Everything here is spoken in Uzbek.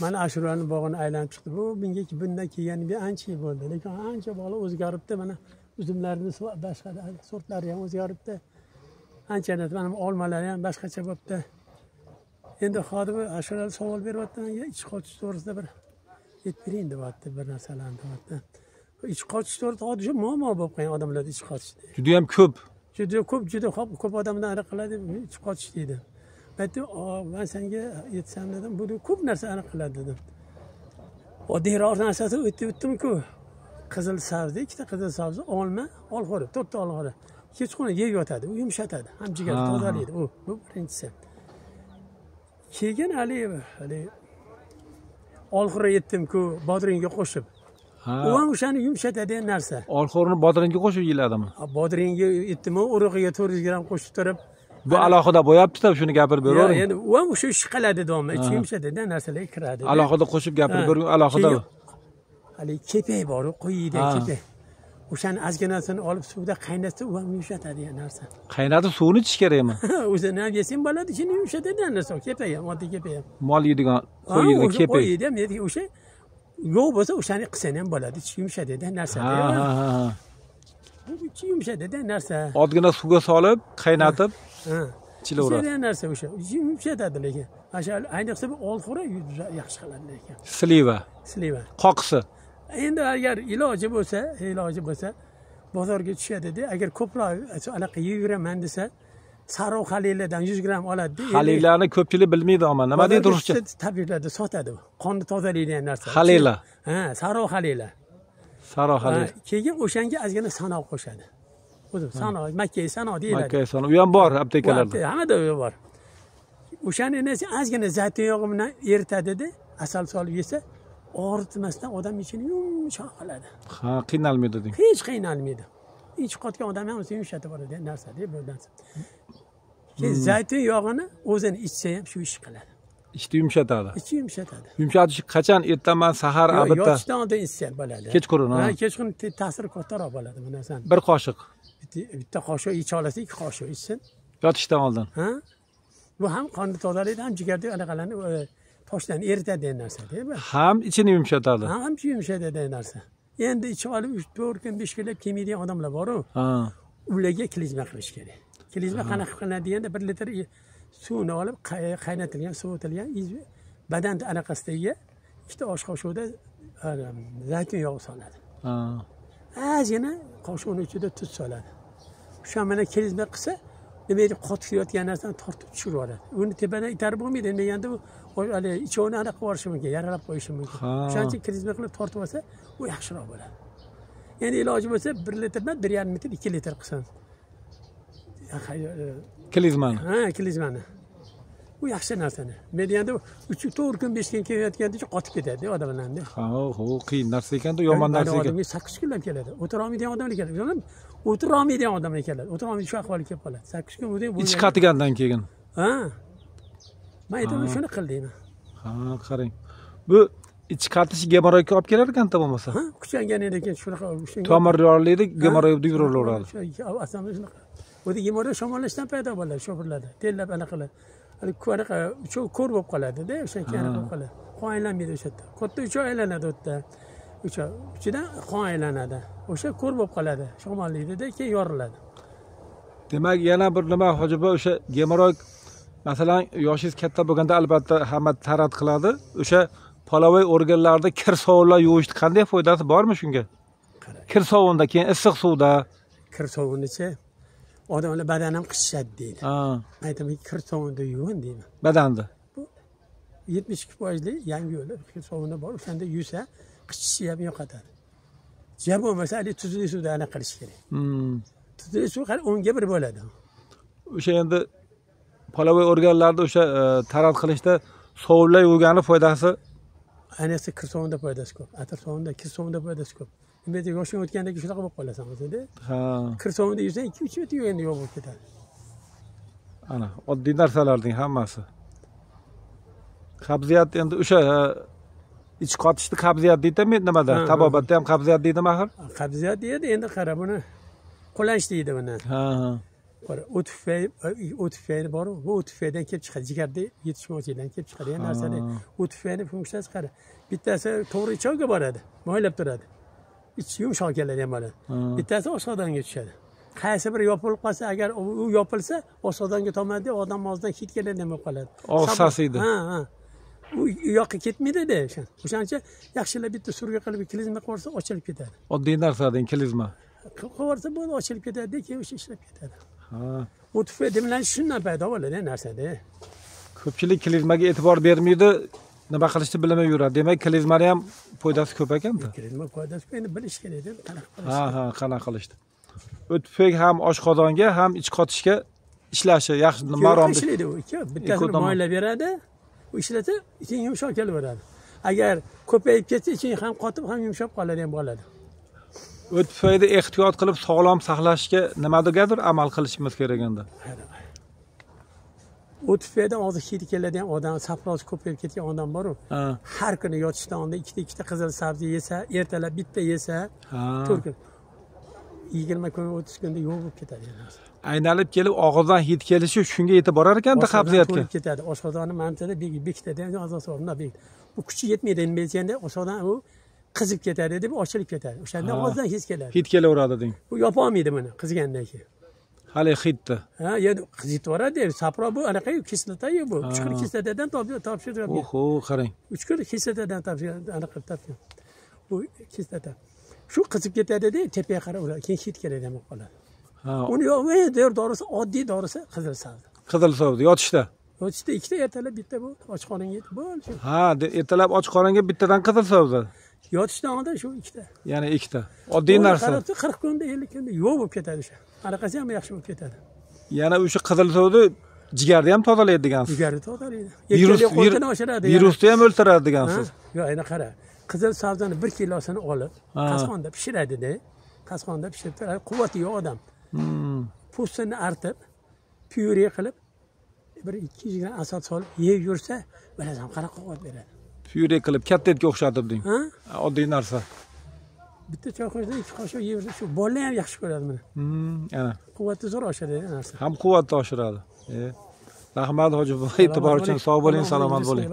Mana Ashurani bog'ini aylanib chiqdi. Bu menga bundan kelganiga ancha yil bo'ldi. Lekin ancha bog'lar o'zgaribdi. Mana uzumlarning boshqa sortlari ham o'zgaribdi. Ancha mana olmalari ham boshqacha bo'libdi. Endi hozir Ashurali savol beryapti menga ich qochish to'g'risida bir aytib bering deyapti, bir narsalarni deyapti. Ich qochish to'g'risida hozir muammo bo'lib qolgan odamlarda ich qochish. Juda ham ko'p. Juda ko'p odamlar aniq qiladi ich qochish deydi. Ben senga aytsam dedim, bu ko'p narsa aniq qiladi dedim. Oddiyroq narsasi o'tdim-ku. Qizil sabzi, ikkita qizil sabzi, olma, olxo'ri, to'rtta olxo'ri. Kechqurun yeb yotadi, u yumshatadi, ham jigarni tozalaydi. Bu birinchisi. Keyin hali olxo'ri yetdim-ku, bodringga qo'shib. U ham o'shani yumshatadigan narsa. Olxo'rini bodringga qo'shib yeyiladimi? Bodringga yetdim, urug'iga 400 gram qo'shib turib. Bu alohida bo'yapti-da, shuni gapirib beravering. Endi u ham o'sha ish qiladi davomli, ichi yumshatadigan narsalar kiradi. Alohida qo'shib gapirib bering, alohida. Hali kepak bor-ku, qo'yida kepak. O'shani ozginasini olib suvda qaynatsa, u ham yumshatadigan narsa. Qaynatib suvni ichish kerakmi? O'zini ham yesang bo'ladi, ichini yumshatadigan narsa, kepak ham, oddiy kepak ham. Mol yeydigan, qo'y yeydigan kepak. Qo'yida ham o'sha yo'q bo'lsa, o'shani qilsang ham bo'ladi, ichi yumshatadigan narsa. Bu ichi yumshatadigan narsa. Odgina suvga solib, qaynatib, ichilaveradi. Yumshatadigan narsa o'sha. Ichi yumshatadi lekin. Ayniqsa bu olxo'ri yaxshi qiladi lekin. Sliva. Qoqisi. Endi agar iloji bo'lsa, bozorga tushadi-da, agar ko'proq anaqa yeyveraman desa, sariq xalillardan 100 gram oladi-da. Xalillarni ko'pchilik bilmaydi, ammo nima deydi ruscha? Tabiatlarda sotadi. Qonni tozalaydigan narsa. Xalila. Sariq xalila. Keyin o'shanga ozgina sanoq qo'shadi. O'zim sanoq, Makka sanoq deyiladi. Makka sanoq. U ham bor aptekalarda. Hammada bor. O'shani ozgina zaytun yog'i bilan eritadi-da, asal solib yesa, og'ritmasdan odam ichini yumshoq qiladi. Qiynalmaydi deng. Hech qiynalmaydi. Ich qotgan odam ham o'zi yumshatib boradi narsa-da, bu narsa. Zaytun yog'ini o'zini ichsa ham shu ish qiladi. Ichni yumshatadi. Ichi yumshatadi. Yumshatish qachon? Ertaman, sahar, abidda. Yotishdan oldin ichsa bo'ladi. Kechqurun, kechqurun ta'siri kattaroq bo'ladi bu narsani. Bir qoshiq. Bitta qoshiq icha olsa, 2 qoshiq ichsin. Yotishdan oldin. Bu ham qonni tozalaydi, ham jigarda anaqalarni toshdan eritadigan narsa-da. Ham ichini yumshatadi. Ham yumshatadigan narsa. Endi ichib olib 3-4 kun 5 kunlab kelmaydigan odamlar bor-ku. Ularga klizma qilish kerak. Klizma qanaqa qilinadi deganda 1 litr suvni olib, qaynatilgan, sovutilgan badanni anaqasiga 2 osh qoshiqda zaytun yog'i soladi. Ozgina qoshiqning ichida tuz soladi. O'sha mana klizma qilsa, nimaga qotib yotgan narsani tortib tushirib oladi. Uni tepadan itarib bo'lmaydi, deganda u hali ichovini aniq qilib yuborishi mumkin, yaralab qo'yishi mumkin. O'shaning uchun klizma qilib tortib olsa, u yaxshiroq bo'ladi. Endi iloji bo'lsa 1 litrdan 1,5 litr, 2 litr qilsan. Klizmani. Klizmani. Bu yaxshi narsani. Men deganda 3-4 kun 5 kun kelayotganda qotib ketadi odamlarni. Qiyin narsa ekanda, yomon narsa ekan. Odamga 8 kunlab keladi. O'tira olmaydigan odamlar keladi. O'tira olmaydigan odamlar keladi. O'tira olmaydi shu ahvolga kelib qoladi. 8 kun o'tib ichi qatigandan keyin. Men aytaman, shuni qil deyman. Qarang. Bu ichi qatish gemoroyga olib kelar ekan-da bo'lmasa. Kuchanganidan keyin shunaqa tomir yorlig'ida gemoroy yuraveradi. Aslida shunaqa. O'zi gemoroy shamollashdan paydo bo'ladi, shofirlarda. Tellab anaqalar. Hali ko'raqa ko'r bo'lib qoladi-da, o'sha keyin bo'lib qoladi. Qon aylanmaydi o'sha yerda. Katta 3 oy aylanadi u yerda. Ichidan qon aylanadi. O'sha ko'r bo'lib qoladi, shamollaydi-da, keyin yoriladi. Demak, yana bir nima hojiba, o'sha gemoroy masalan, yoshingiz katta bo'lganda albatta hamma tarat qiladi. O'sha polavoy organlarida kir sovunlar yuvishni qanday foydasi bormi shunga? Kir sovunda, keyin issiq suvda. Kir sovunichi odamlar badan ham qishishadi deydi. Aytaman, kir sovunda yuvin deyman. Badanda. Bu 72% yangi yo'li kir sovuni bor. O'shanda yuvsa, qishishi ham yo'qotadi. Jab bo'lmasa, hali tuzli suvda aniq qilish kerak. Tuzli suv qani 10 ga 1 bo'ladi. O'sha endi polavoy organlarda o'sha tarat qilishda sovunlar yuvgani foydasi ayniqsa kir sovunda foydasi ko'p. Atir sovunda, kir sovunda foydasi ko'p. Nimaga yoshing o'tgandagi shunaqa bo'lib qolasan o'zida? Kir sovunda yusang 2-3 minut yuvganda yo'q bo'lib ketadi. Ana, oddiy narsalarning hammasi. Qabziyat endi o'sha ich qotishni qabziyat deydimi nimada? Tabobatda ham qabziyat deydimi axir? Qabziyat deydi, endi qara buni qo'lanish deydi buni. o't tufayli bor, bu o't tufaydan kelib chiqadi, jigarda yetishmovchilikdan kelib chiqadigan narsalar. O't tufayli funksiyasi qara. Bittasi to'g'ri ichog'iga boradi, moylab turadi. Ich yumshoq keladi ham bo'ladi. Bittasi oshodonga tushadi. Qaysi biri yopilib qolsa, agar u yopilsa, oshodonga tomadi, odam og'zidan hid keladi ham bo'lib qoladi. Og'iz sasiydi. Ha. U yoqqa ketmaydi-da o'sha. O'shancha yaxshilab bitta surga qilib klizma qilsa ochilib ketadi. Oddiy narsadan klizma. Qilsa bo'ldi, ochilib ketadi, keyin o'sha ishlab ketadi. Ha. U tufayli bilan shundan paydo bo'ladi narsada. Ko'pchilik klizmaga e'tibor bermaydi, nima qilishni bilmay yuradi. Demak, klizmani ham foydasi ko'p ekan-da. Klizma foydasi endi bilish kerak-da, qanaqa qilish. Ha, qanaqa qilishdi. O't tufayli ham oshqozonga, ham ich qotishga ishlashi yaxshi, marom ishlaydi u. Bittasini moylab beradi, u ishlasa, keyin yumshoq kelaveradi. Agar ko'payib ketsa, iching ham qotib, ham yumshab qoladi ham bo'ladi. O't tufayli ehtiyot qilib sog'lom saqlashga nimadadir amal qilishimiz kerak endi. O't tufaydan hozir hid keladigan odam, safrosi ko'payib ketgan odam bor-ku. Har kuni yotishdan oldin ikkita qizil sabzi yesa, ertalab bitta yesa, 4 kun 20 kun 30 kunda yo'q bo'lib ketadi. Aynalib kelib og'izdan hid kelishi shunga yetib borar ekan-da qabziyatga. Ketadi. Oshqozonni mantada bekitadi, azosi o'rnida bekitadi. Bu kuchi yetmaydi endi deganda, oshqozon u qizib ketadi deb ochilib ketadi. O'shanda og'izdan hid keladi. Hid kelaveradi deng. U yopa olmaydi buni qizigandan keyin. Hali hiddi. Ha, endi qizib boradi, sapro bu anaqa kislotayu bu. 3 kun kislotadan topshirib. Oho, qarang. 3 kun kislotadan anaqa topshirib. Bu kislota. Shu qizib ketadi-da, tepaga qarab ular keyin hid keladi ham qoladi. Ha. Uni yo'q, dorisi oddiy dorisi qizil sabzi. Qizil sabzi yotishda. Yotishda ikkita ertalab bitta bu och qoringa yetib bo'ldi. Ha, ertalab och qoringa bittadan qizil sabzi. Yotishdan oldin shu ikkita. Ya'ni ikkita. Oddiy narsa. 40 kunda, 50 kunda yo'q bo'lib ketadi o'sha. Anaqasi ham yaxshi bo'lib ketadi. Yana o'sha qizil sabzi jigarni ham tozalaydi degansiz. Jigarni tozalaydi. Qotini oshiradi. Virusni ham o'ldiradi degansiz. Yo'q, endi qara. Qizil sabzini 1 kilosini olib, qasqonda pishiradi-da. Qasqonda pishirib turadi, quvvati yo'q odam. Po'stini artib, pyure qilib, bir 200 gram asal solib yeb yursa, bilasan qanaqa quvvat beradi. Pyure qilib katta etga o'xshatib deng. Oddiy narsa. Bitta choy qoshiq, 2 qoshiq yeyversa, shu bolalar ham yaxshi ko'radi buni. Ana. Quvvati zo'r oshadi narsa. Ham quvvatni oshiradi. Rahmat hoji, e'tibor uchun sog' bo'ling, salomat bo'ling.